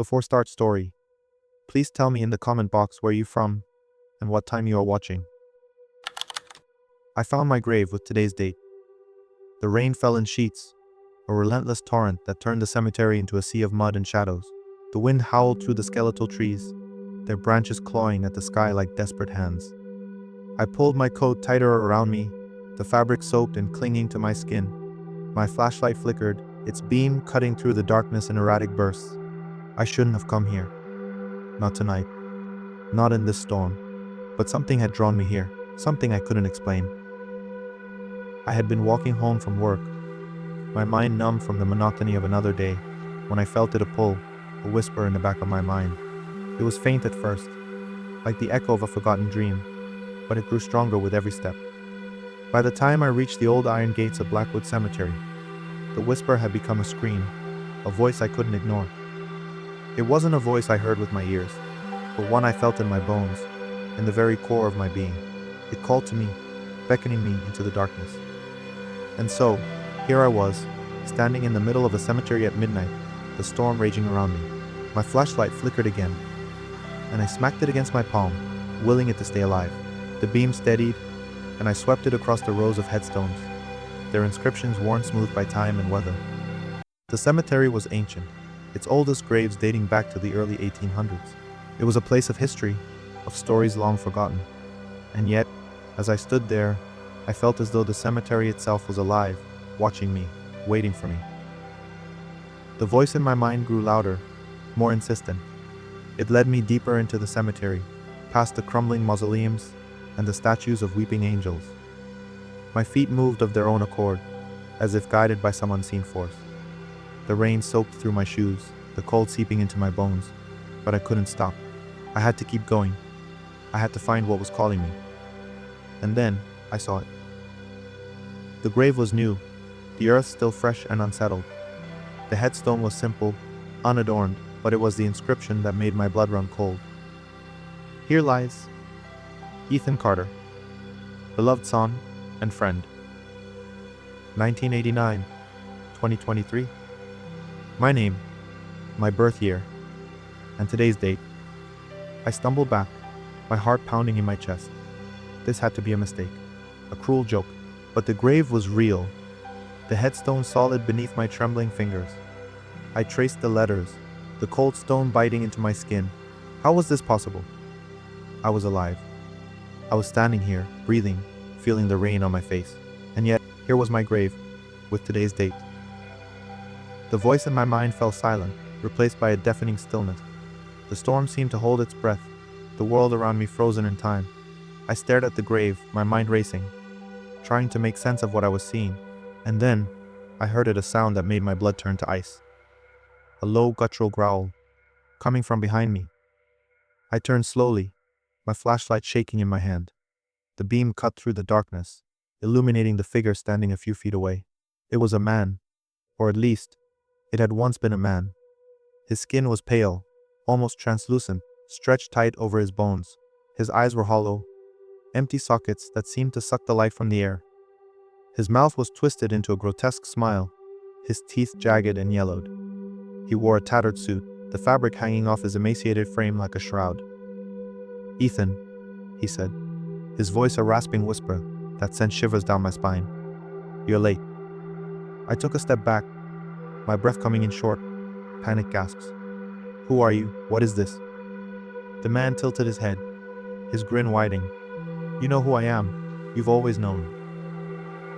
Before start story, please tell me in the comment box where you from and what time you are watching. I found my grave with today's date. The rain fell in sheets, a relentless torrent that turned the cemetery into a sea of mud and shadows. The wind howled through the skeletal trees, their branches clawing at the sky like desperate hands. I pulled my coat tighter around me, the fabric soaked and clinging to my skin. My flashlight flickered, its beam cutting through the darkness in erratic bursts. I shouldn't have come here. Not tonight. Not in this storm. But something had drawn me here, something I couldn't explain. I had been walking home from work, my mind numb from the monotony of another day, when I felt it a pull, a whisper in the back of my mind. It was faint at first, like the echo of a forgotten dream, but it grew stronger with every step. By the time I reached the old iron gates of Blackwood Cemetery, the whisper had become a scream, a voice I couldn't ignore. It wasn't a voice I heard with my ears, but one I felt in my bones, in the very core of my being. It called to me, beckoning me into the darkness. And so, here I was, standing in the middle of a cemetery at midnight, the storm raging around me. My flashlight flickered again, and I smacked it against my palm, willing it to stay alive. The beam steadied, and I swept it across the rows of headstones, their inscriptions worn smooth by time and weather. The cemetery was ancient, its oldest graves dating back to the early 1800s. It was a place of history, of stories long forgotten. And yet, as I stood there, I felt as though the cemetery itself was alive, watching me, waiting for me. The voice in my mind grew louder, more insistent. It led me deeper into the cemetery, past the crumbling mausoleums and the statues of weeping angels. My feet moved of their own accord, as if guided by some unseen force. The rain soaked through my shoes, the cold seeping into my bones, but I couldn't stop. I had to keep going. I had to find what was calling me. And then, I saw it. The grave was new, the earth still fresh and unsettled. The headstone was simple, unadorned, but it was the inscription that made my blood run cold. Here lies Ethan Carter, beloved son and friend. 1989, 2023. My name, my birth year, and today's date. I stumbled back, my heart pounding in my chest. This had to be a mistake, a cruel joke, but the grave was real, the headstone solid beneath my trembling fingers. I traced the letters, the cold stone biting into my skin. How was this possible? I was alive. I was standing here, breathing, feeling the rain on my face. And yet, here was my grave, with today's date. The voice in my mind fell silent, replaced by a deafening stillness. The storm seemed to hold its breath, the world around me frozen in time. I stared at the grave, my mind racing, trying to make sense of what I was seeing. And then, I heard a sound that made my blood turn to ice. A low guttural growl, coming from behind me. I turned slowly, my flashlight shaking in my hand. The beam cut through the darkness, illuminating the figure standing a few feet away. It was a man, or at least, it had once been a man. His skin was pale, almost translucent, stretched tight over his bones. His eyes were hollow, empty sockets that seemed to suck the life from the air. His mouth was twisted into a grotesque smile, his teeth jagged and yellowed. He wore a tattered suit, the fabric hanging off his emaciated frame like a shroud. "Ethan," he said, his voice a rasping whisper that sent shivers down my spine. "You're late." I took a step back, my breath coming in short, panic gasps. "Who are you? What is this?" The man tilted his head, his grin widening. "You know who I am. You've always known."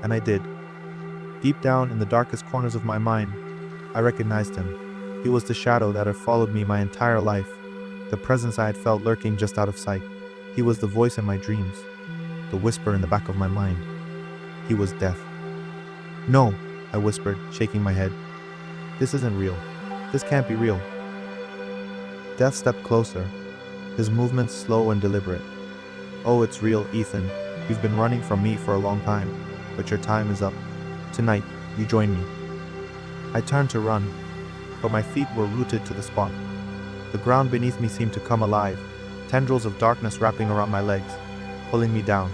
And I did. Deep down in the darkest corners of my mind, I recognized him. He was the shadow that had followed me my entire life, the presence I had felt lurking just out of sight. He was the voice in my dreams, the whisper in the back of my mind. He was death. "No," I whispered, shaking my head. "This isn't real. This can't be real." Death stepped closer, his movements slow and deliberate. "Oh, it's real, Ethan. You've been running from me for a long time, but your time is up. Tonight, you join me." I turned to run, but my feet were rooted to the spot. The ground beneath me seemed to come alive, tendrils of darkness wrapping around my legs, pulling me down.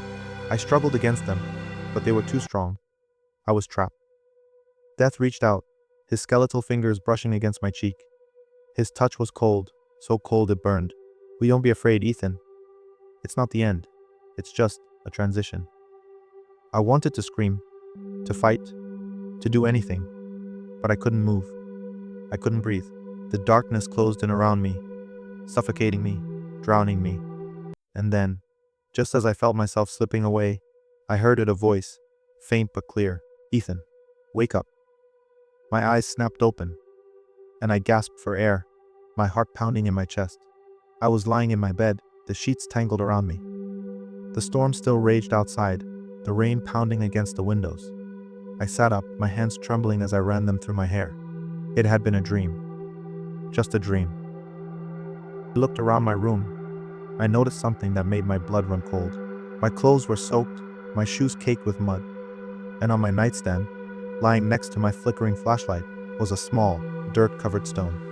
I struggled against them, but they were too strong. I was trapped. Death reached out, his skeletal fingers brushing against my cheek. His touch was cold, so cold it burned. "We don't be afraid, Ethan. It's not the end. It's just a transition." I wanted to scream, to fight, to do anything, but I couldn't move. I couldn't breathe. The darkness closed in around me, suffocating me, drowning me. And then, just as I felt myself slipping away, I heard it, a voice, faint but clear. "Ethan, wake up." My eyes snapped open, and I gasped for air, my heart pounding in my chest. I was lying in my bed, the sheets tangled around me. The storm still raged outside, the rain pounding against the windows. I sat up, my hands trembling as I ran them through my hair. It had been a dream. Just a dream. I looked around my room. I noticed something that made my blood run cold. My clothes were soaked, my shoes caked with mud, and on my nightstand, lying next to my flickering flashlight, was a small, dirt-covered stone.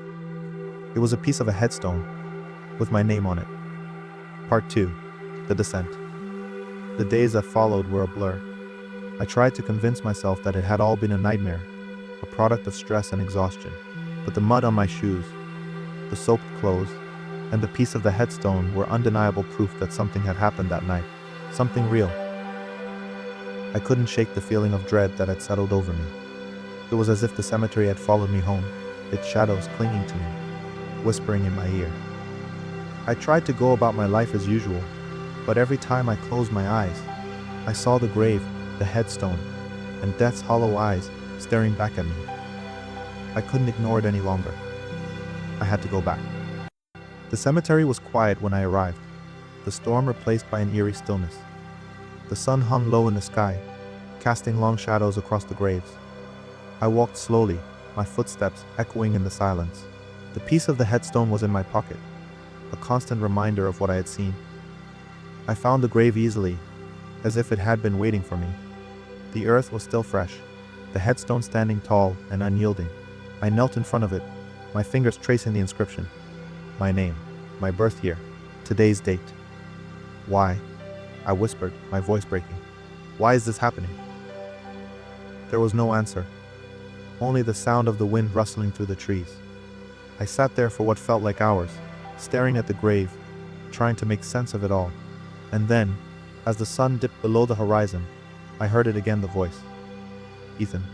It was a piece of a headstone, with my name on it. Part 2. The Descent. The days that followed were a blur. I tried to convince myself that it had all been a nightmare, a product of stress and exhaustion. But the mud on my shoes, the soaked clothes, and the piece of the headstone were undeniable proof that something had happened that night. Something real. I couldn't shake the feeling of dread that had settled over me. It was as if the cemetery had followed me home, its shadows clinging to me, whispering in my ear. I tried to go about my life as usual, but every time I closed my eyes, I saw the grave, the headstone, and death's hollow eyes staring back at me. I couldn't ignore it any longer. I had to go back. The cemetery was quiet when I arrived, the storm replaced by an eerie stillness. The sun hung low in the sky, casting long shadows across the graves. I walked slowly, my footsteps echoing in the silence. The piece of the headstone was in my pocket, a constant reminder of what I had seen. I found the grave easily, as if it had been waiting for me. The earth was still fresh, the headstone standing tall and unyielding. I knelt in front of it, my fingers tracing the inscription. My name, my birth year, today's date. "Why?" I whispered, my voice breaking. "Why is this happening?" There was no answer, only the sound of the wind rustling through the trees. I sat there for what felt like hours, staring at the grave, trying to make sense of it all. And then, as the sun dipped below the horizon, I heard it again, the voice. "Ethan."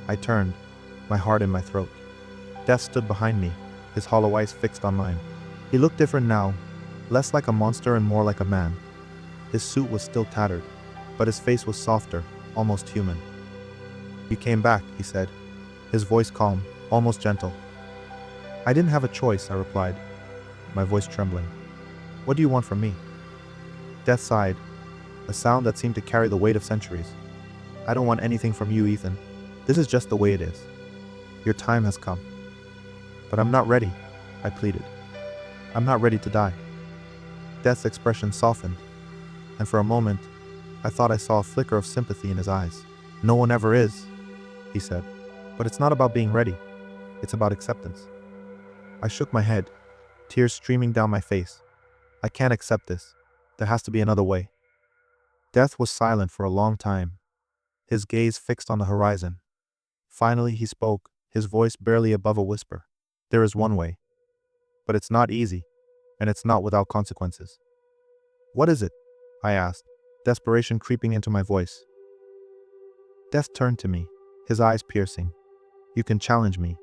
I turned, my heart in my throat. Death stood behind me, his hollow eyes fixed on mine. He looked different now, less like a monster and more like a man. His suit was still tattered, but his face was softer, almost human. "You came back," he said, his voice calm, almost gentle. "I didn't have a choice," I replied, my voice trembling. "What do you want from me?" Death sighed, a sound that seemed to carry the weight of centuries. "I don't want anything from you, Ethan. This is just the way it is. Your time has come." "But I'm not ready," I pleaded. "I'm not ready to die." Death's expression softened, and for a moment, I thought I saw a flicker of sympathy in his eyes. "No one ever is," he said. "But it's not about being ready. It's about acceptance." I shook my head, tears streaming down my face. "I can't accept this. There has to be another way." Death was silent for a long time, his gaze fixed on the horizon. Finally he spoke, his voice barely above a whisper. "There is one way. But it's not easy, and it's not without consequences." "What is it?" I asked, desperation creeping into my voice. Death turned to me, his eyes piercing. "You can challenge me.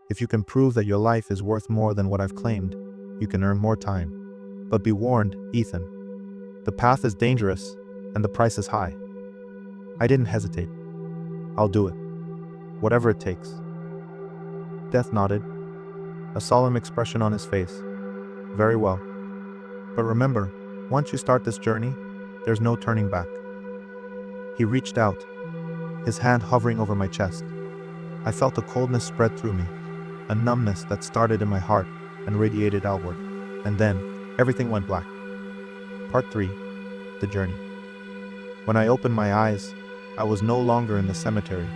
If you can prove that your life is worth more than what I've claimed, you can earn more time. But be warned, Ethan. The path is dangerous, and the price is high." I didn't hesitate. "I'll do it. Whatever it takes." Death nodded, a solemn expression on his face. "Very well. But remember, once you start this journey, there's no turning back." He reached out, his hand hovering over my chest. I felt a coldness spread through me, a numbness that started in my heart and radiated outward. And then, everything went black. Part 3. The Journey. When I opened my eyes, I was no longer in the cemetery.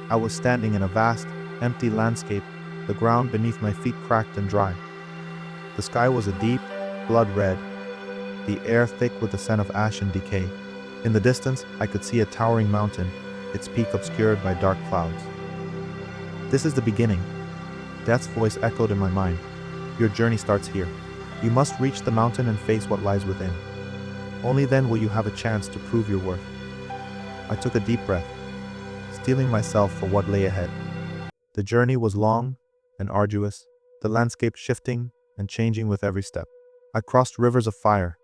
I was standing in a vast, empty landscape, the ground beneath my feet cracked and dry. The sky was a deep, blood red, the air thick with the scent of ash and decay. In the distance, I could see a towering mountain, its peak obscured by dark clouds. "This is the beginning," Death's voice echoed in my mind. Your journey starts here. You must reach the mountain and face what lies within. Only then will you have a chance to prove your worth. I took a deep breath, steeling myself for what lay ahead. The journey was long and arduous, the landscape shifting and changing with every step. I crossed rivers of fire,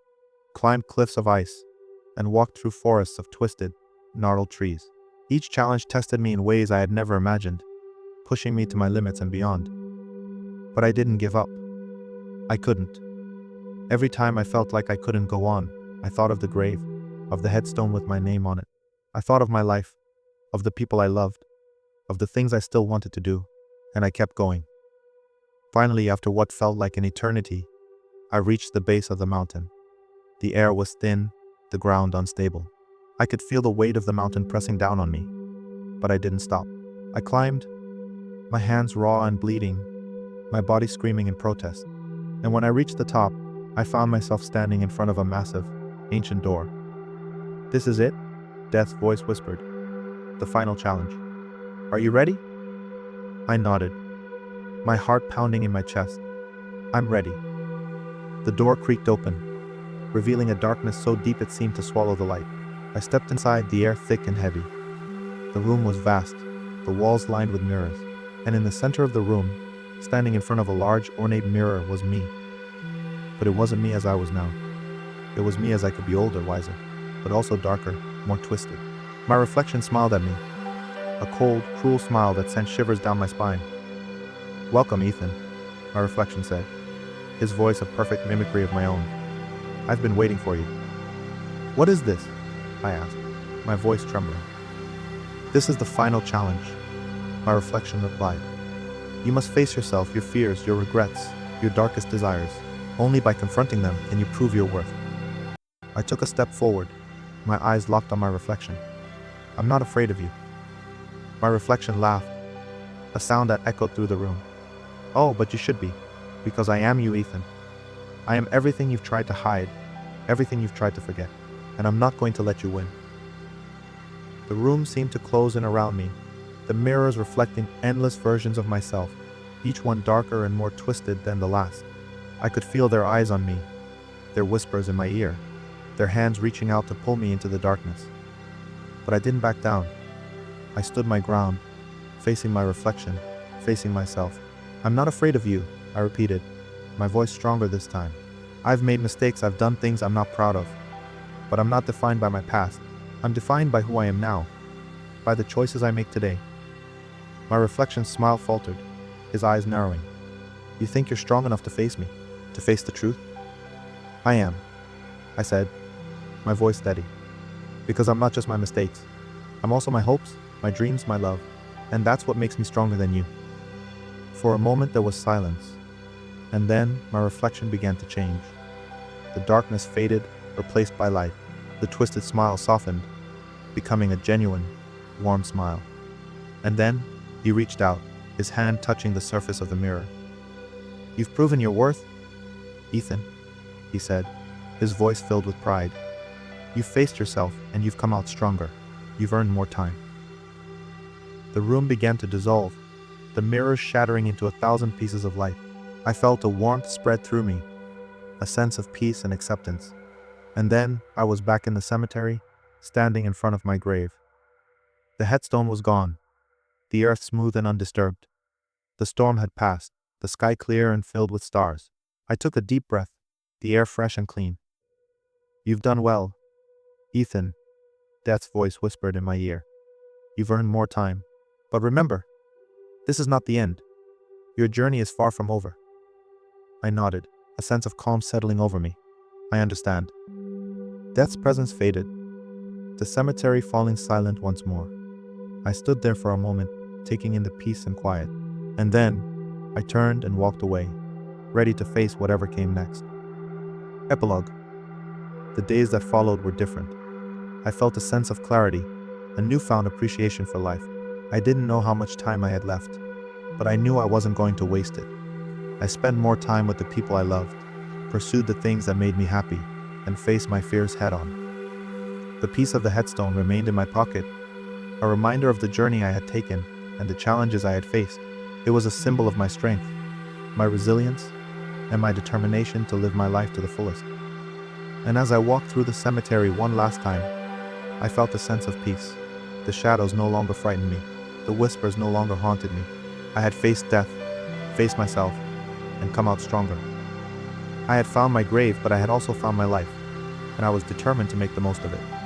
climbed cliffs of ice, and walked through forests of twisted, gnarled trees. Each challenge tested me in ways I had never imagined, pushing me to my limits and beyond. But I didn't give up. I couldn't. Every time I felt like I couldn't go on, I thought of the grave, of the headstone with my name on it. I thought of my life, of the people I loved, of the things I still wanted to do, and I kept going. Finally, after what felt like an eternity, I reached the base of the mountain. The air was thin, the ground unstable. I could feel the weight of the mountain pressing down on me, but I didn't stop. I climbed, my hands raw and bleeding, my body screaming in protest. And when I reached the top, I found myself standing in front of a massive, ancient door. "This is it?" Death's voice whispered. "The final challenge. Are you ready?" I nodded, my heart pounding in my chest. "I'm ready." The door creaked open, revealing a darkness so deep it seemed to swallow the light. I stepped inside, the air thick and heavy. The room was vast, the walls lined with mirrors, and in the center of the room, standing in front of a large, ornate mirror, was me. But it wasn't me as I was now. It was me as I could be older, wiser, but also darker, more twisted. My reflection smiled at me, a cold, cruel smile that sent shivers down my spine. "Welcome, Ethan," my reflection said, his voice a perfect mimicry of my own. "I've been waiting for you." "What is this?" I asked, my voice trembling. "This is the final challenge," my reflection replied. "You must face yourself, your fears, your regrets, your darkest desires. Only by confronting them can you prove your worth." I took a step forward, my eyes locked on my reflection. "I'm not afraid of you." My reflection laughed, a sound that echoed through the room. "Oh, but you should be, because I am you, Ethan. I am everything you've tried to hide, everything you've tried to forget, and I'm not going to let you win." The room seemed to close in around me, the mirrors reflecting endless versions of myself, each one darker and more twisted than the last. I could feel their eyes on me, their whispers in my ear, their hands reaching out to pull me into the darkness. But I didn't back down. I stood my ground, facing my reflection, facing myself. "I'm not afraid of you," I repeated, my voice stronger this time. "I've made mistakes, I've done things I'm not proud of. But I'm not defined by my past. I'm defined by who I am now, by the choices I make today." My reflection's smile faltered, his eyes narrowing. "You think you're strong enough to face me, to face the truth?" "I am," I said, my voice steady. "Because I'm not just my mistakes. I'm also my hopes, my dreams, my love. And that's what makes me stronger than you." For a moment there was silence, and then my reflection began to change. The darkness faded, replaced by light. The twisted smile softened, becoming a genuine, warm smile. And then he reached out, his hand touching the surface of the mirror. "You've proven your worth, Ethan," he said, his voice filled with pride. "You've faced yourself and you've come out stronger. You've earned more time." The room began to dissolve, the mirrors shattering into 1,000 pieces of light. I felt a warmth spread through me, a sense of peace and acceptance. And then I was back in the cemetery, standing in front of my grave. The headstone was gone, the earth smooth and undisturbed. The storm had passed, the sky clear and filled with stars. I took a deep breath, the air fresh and clean. "You've done well, Ethan," Death's voice whispered in my ear. "You've earned more time. But remember, this is not the end. Your journey is far from over." I nodded, a sense of calm settling over me. "I understand." Death's presence faded, the cemetery falling silent once more. I stood there for a moment, taking in the peace and quiet. And then, I turned and walked away, ready to face whatever came next. Epilogue. The days that followed were different. I felt a sense of clarity, a newfound appreciation for life. I didn't know how much time I had left, but I knew I wasn't going to waste it. I spent more time with the people I loved, pursued the things that made me happy, and faced my fears head-on. The piece of the headstone remained in my pocket, a reminder of the journey I had taken and the challenges I had faced. It was a symbol of my strength, my resilience, and my determination to live my life to the fullest. And as I walked through the cemetery one last time, I felt a sense of peace. The shadows no longer frightened me. The whispers no longer haunted me. I had faced death, faced myself, and come out stronger. I had found my grave, but I had also found my life, and I was determined to make the most of it.